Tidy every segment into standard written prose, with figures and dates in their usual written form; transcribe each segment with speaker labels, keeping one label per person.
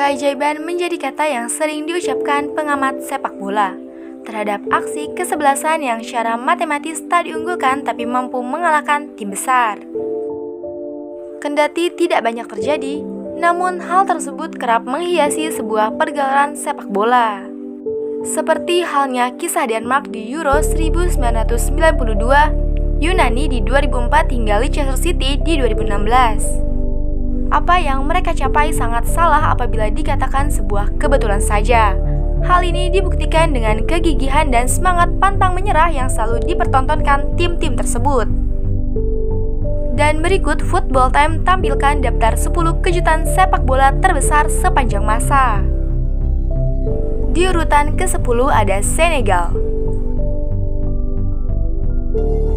Speaker 1: Keajaiban menjadi kata yang sering diucapkan pengamat sepak bola terhadap aksi kesebelasan yang secara matematis tak diunggulkan tapi mampu mengalahkan tim besar. Kendati tidak banyak terjadi, namun hal tersebut kerap menghiasi sebuah pergelaran sepak bola. Seperti halnya kisah Denmark di Euro 1992, Yunani di 2004 hingga Leicester City di 2016. Apa yang mereka capai sangat salah apabila dikatakan sebuah kebetulan saja. Hal ini dibuktikan dengan kegigihan dan semangat pantang menyerah yang selalu dipertontonkan tim-tim tersebut. Dan berikut Football Time tampilkan daftar 10 kejutan sepak bola terbesar sepanjang masa. Di urutan ke-10 ada Senegal.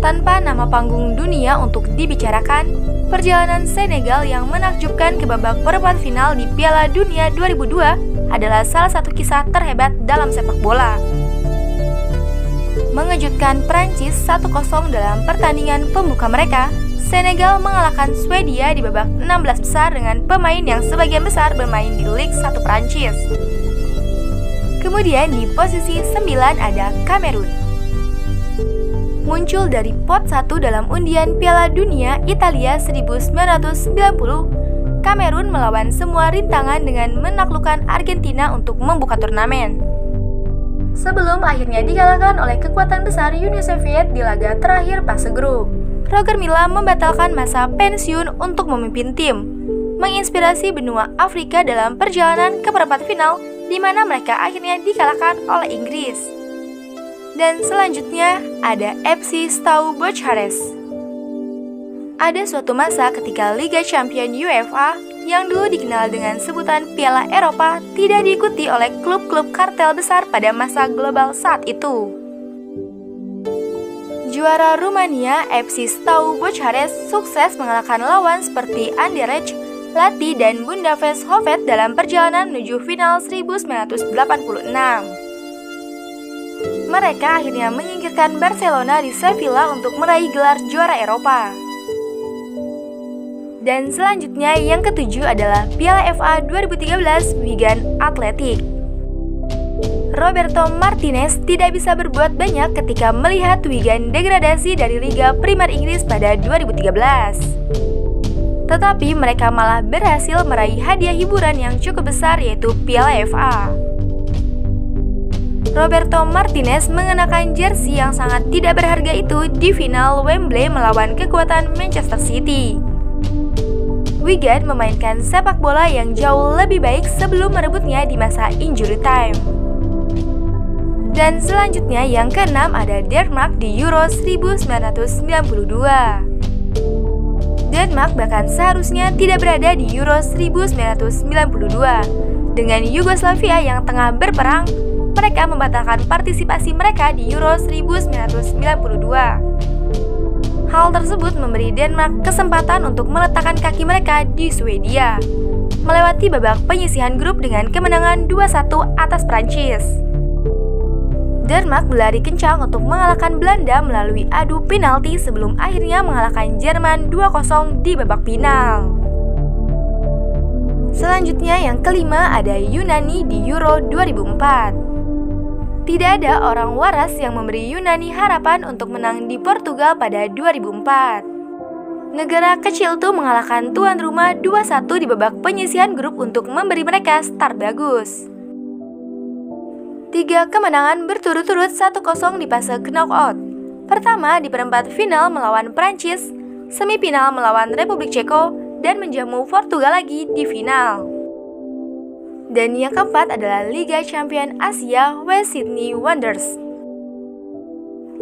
Speaker 1: Tanpa nama panggung dunia untuk dibicarakan, perjalanan Senegal yang menakjubkan ke babak perempat final di Piala Dunia 2002 adalah salah satu kisah terhebat dalam sepak bola. Mengejutkan Prancis 1-0 dalam pertandingan pembuka mereka, Senegal mengalahkan Swedia di babak 16 besar dengan pemain yang sebagian besar bermain di Ligue 1 Prancis. Kemudian di posisi 9 ada Kamerun. Muncul dari pot 1 dalam undian Piala Dunia Italia 1990, Kamerun melawan semua rintangan dengan menaklukkan Argentina untuk membuka turnamen. Sebelum akhirnya dikalahkan oleh kekuatan besar Uni Soviet di laga terakhir fase grup, Roger Milla membatalkan masa pensiun untuk memimpin tim, menginspirasi benua Afrika dalam perjalanan ke perempat final di mana mereka akhirnya dikalahkan oleh Inggris. Dan selanjutnya ada FC Steaua Bucharest. Ada suatu masa ketika Liga Champion UEFA yang dulu dikenal dengan sebutan Piala Eropa tidak diikuti oleh klub-klub kartel besar pada masa global saat itu. Juara Rumania FC Steaua Bucharest sukses mengalahkan lawan seperti Anderlecht, Lati, dan Budapest Hovet dalam perjalanan menuju final 1986. Mereka akhirnya menyingkirkan Barcelona di Sevilla untuk meraih gelar juara Eropa. Dan selanjutnya yang ketujuh adalah Piala FA 2013 Wigan Athletic. Roberto Martinez tidak bisa berbuat banyak ketika melihat Wigan degradasi dari Liga Primer Inggris pada 2013. Tetapi mereka malah berhasil meraih hadiah hiburan yang cukup besar yaitu Piala FA. Roberto Martinez mengenakan jersey yang sangat tidak berharga itu di final Wembley melawan kekuatan Manchester City. Wigan memainkan sepak bola yang jauh lebih baik sebelum merebutnya di masa injury time. Dan selanjutnya yang keenam ada Denmark di Euro 1992. Denmark bahkan seharusnya tidak berada di Euro 1992. Dengan Yugoslavia yang tengah berperang, mereka membatalkan partisipasi mereka di Euro 1992. Hal tersebut memberi Denmark kesempatan untuk meletakkan kaki mereka di Swedia, melewati babak penyisihan grup dengan kemenangan 2-1 atas Prancis. Denmark berlari kencang untuk mengalahkan Belanda melalui adu penalti sebelum akhirnya mengalahkan Jerman 2-0 di babak final. Selanjutnya yang kelima ada Yunani di Euro 2004. Tidak ada orang waras yang memberi Yunani harapan untuk menang di Portugal pada 2004. Negara kecil itu mengalahkan tuan rumah 2-1 di babak penyisihan grup untuk memberi mereka start bagus. 3 kemenangan berturut-turut 1-0 di fase knockout. Pertama di perempat final melawan Prancis, semifinal melawan Republik Ceko, dan menjamu Portugal lagi di final. Dan yang keempat adalah Liga Champion Asia West Sydney Wanderers.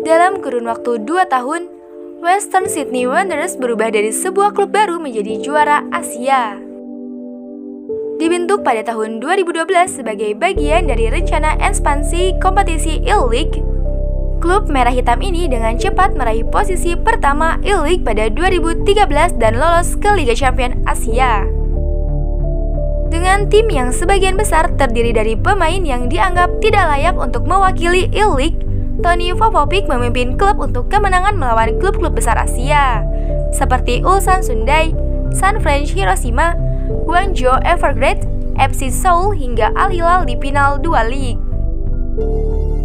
Speaker 1: Dalam kurun waktu 2 tahun, Western Sydney Wanderers berubah dari sebuah klub baru menjadi juara Asia. Dibentuk pada tahun 2012 sebagai bagian dari rencana ekspansi kompetisi E-League, klub merah hitam ini dengan cepat meraih posisi pertama E-League pada 2013 dan lolos ke Liga Champion Asia. Dengan tim yang sebagian besar terdiri dari pemain yang dianggap tidak layak untuk mewakili E-League, Tony Popovic memimpin klub untuk kemenangan melawan klub-klub besar Asia, seperti Ulsan Hyundai, San Francisco Hiroshima, Guangzhou Evergrande, FC Seoul hingga Al Hilal di final 2 League.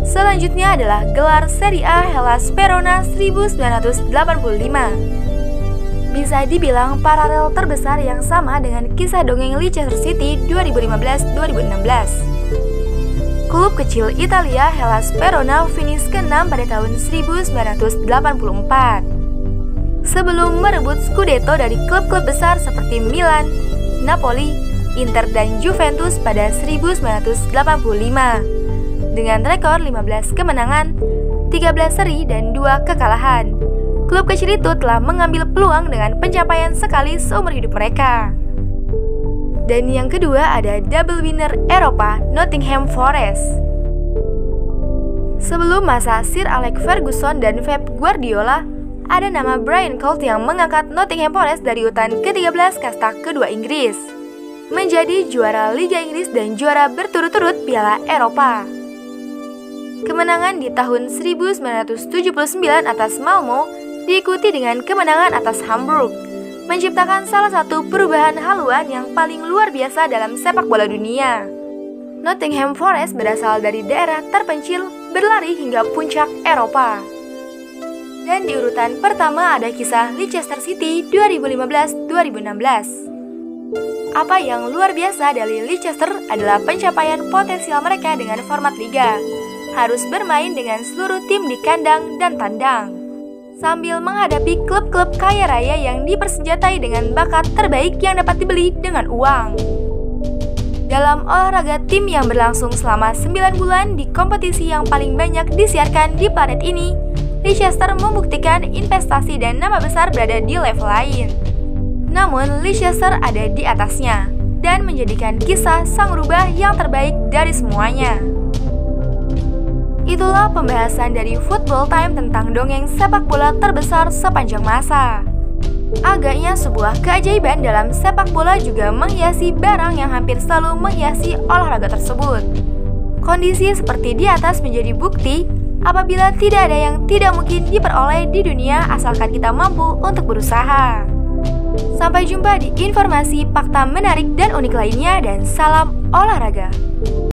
Speaker 1: Selanjutnya adalah gelar Serie A Hellas Verona 1985. Bisa dibilang paralel terbesar yang sama dengan kisah dongeng Leicester City 2015-2016. Klub kecil Italia Hellas Verona finish ke-6 pada tahun 1984. Sebelum merebut Scudetto dari klub-klub besar seperti Milan, Napoli, Inter dan Juventus pada 1985. Dengan rekor 15 kemenangan, 13 seri dan 2 kekalahan, klub kecil itu telah mengambil peluang dengan pencapaian sekali seumur hidup mereka. Dan yang kedua ada double winner Eropa Nottingham Forest. Sebelum masa Sir Alex Ferguson dan Pep Guardiola, ada nama Brian Clough yang mengangkat Nottingham Forest dari urutan ke-13 kasta kedua Inggris, menjadi juara Liga Inggris dan juara berturut-turut Piala Eropa. Kemenangan di tahun 1979 atas Malmo diikuti dengan kemenangan atas Hamburg, menciptakan salah satu perubahan haluan yang paling luar biasa dalam sepak bola dunia. Nottingham Forest berasal dari daerah terpencil, berlari hingga puncak Eropa. Dan di urutan pertama ada kisah Leicester City 2015-2016. Apa yang luar biasa dari Leicester adalah pencapaian potensial mereka dengan format liga. Harus bermain dengan seluruh tim di kandang dan tandang, sambil menghadapi klub-klub kaya raya yang dipersenjatai dengan bakat terbaik yang dapat dibeli dengan uang. Dalam olahraga tim yang berlangsung selama 9 bulan di kompetisi yang paling banyak disiarkan di planet ini, Leicester membuktikan investasi dan nama besar berada di level lain. Namun Leicester ada di atasnya dan menjadikan kisah sang rubah yang terbaik dari semuanya. Itulah pembahasan dari Football Time tentang dongeng sepak bola terbesar sepanjang masa. Agaknya sebuah keajaiban dalam sepak bola juga menghiasi barang yang hampir selalu menghiasi olahraga tersebut. Kondisi seperti di atas menjadi bukti apabila tidak ada yang tidak mungkin diperoleh di dunia asalkan kita mampu untuk berusaha. Sampai jumpa di informasi fakta menarik dan unik lainnya dan salam olahraga.